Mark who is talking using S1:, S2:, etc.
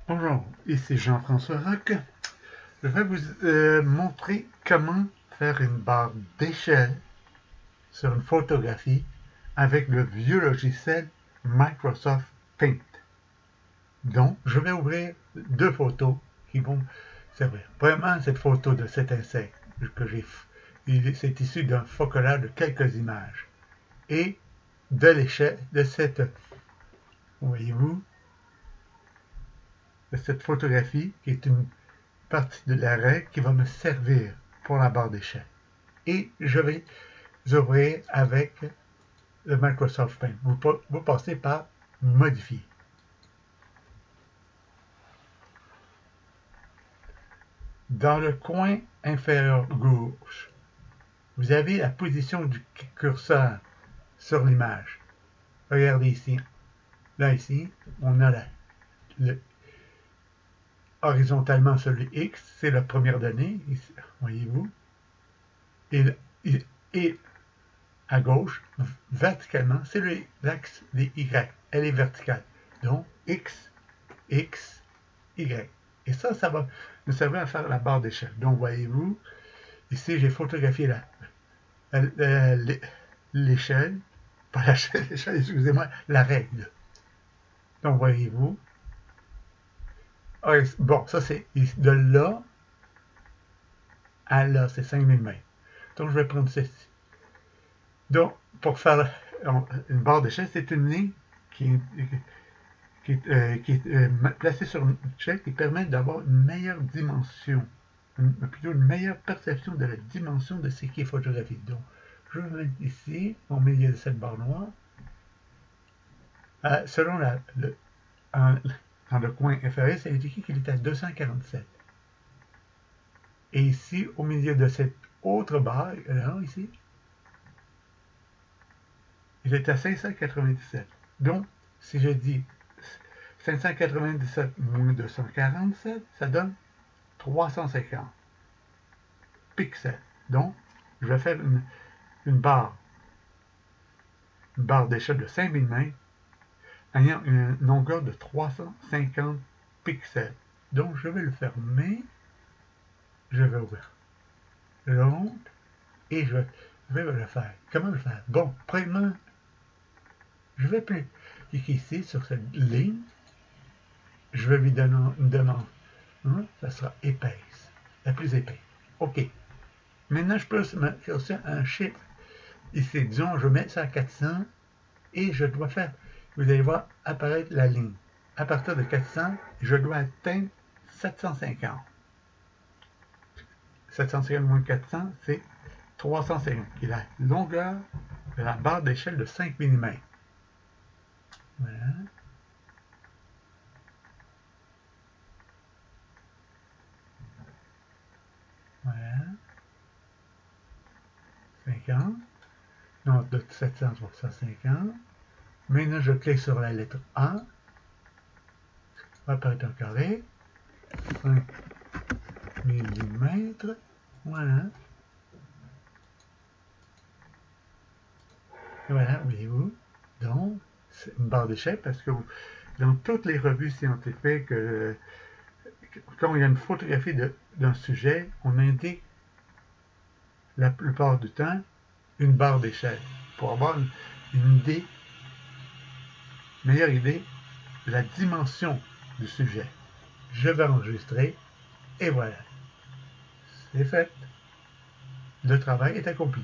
S1: Bonjour, ici Jean-François Roch. Je vais vous montrer comment faire une barre d'échelle sur une photographie avec le vieux logiciel Microsoft Paint. Donc, je vais ouvrir deux photos qui vont servir. Premièrement, cette photo de cet insecte que c'est issu d'un focolage de quelques images. Et de l'échelle de cette, voyez-vous, de cette photographie qui est une partie de la règle qui va me servir pour la barre d'échelle. Et je vais ouvrir avec le Microsoft Paint. Vous passez par Modifier. Dans le coin inférieur gauche, vous avez la position du curseur sur l'image. Regardez ici. Là, ici, on a horizontalement sur le X, c'est la première donnée, ici, voyez-vous. Et à gauche, verticalement, c'est l'axe des Y. Elle est verticale. Donc, X, X, Y. Et ça va nous servir à faire la barre d'échelle. Donc, voyez-vous, ici, j'ai photographié l'échelle, pas l'échelle, excusez-moi, la règle. Donc, voyez-vous. Bon, ça, c'est de là à là, c'est 5000 mètres. Donc, je vais prendre ceci. Donc, pour faire une barre d'échelle, c'est une ligne qui est placée sur une échelle qui permet d'avoir une meilleure dimension, plutôt une meilleure perception de la dimension de ce qui est photographié. Donc, je vais mettre ici, au milieu de cette barre noire, selon dans le coin inférieur, c'est indiqué qu'il est à 247. Et ici, au milieu de cette autre barre, là, ici, il est à 597. Donc, si je dis 597 moins 247, ça donne 350 pixels. Donc, je vais faire une barre d'échelle de 5000 mètres ayant une longueur de 350 pixels. Donc, je vais le fermer. Je vais ouvrir l'ongle et je vais le faire. Comment le faire? Bon, premièrement, je vais cliquer ici sur cette ligne. Je vais lui donner une demande. Ça sera épaisse, la plus épaisse. OK. Maintenant, je peux mettre aussi un chiffre. Ici, disons, je mets ça à 400 et je dois faire, vous allez voir apparaître la ligne. À partir de 400, je dois atteindre 750. 750 moins 400, c'est 350, qui est la longueur de la barre d'échelle de 5 mm. Voilà. Voilà. 50. Non, de 700 sur 150. Maintenant, je clique sur la lettre A. Va apparaître un carré. 5 mm. Voilà. Et voilà, voyez-vous. Donc, c'est une barre d'échelle parce que dans toutes les revues scientifiques, quand il y a une photographie d'un sujet, on indique la plupart du temps une barre d'échelle pour avoir une meilleure idée de la dimension du sujet. Je vais enregistrer et voilà. C'est fait. Le travail est accompli.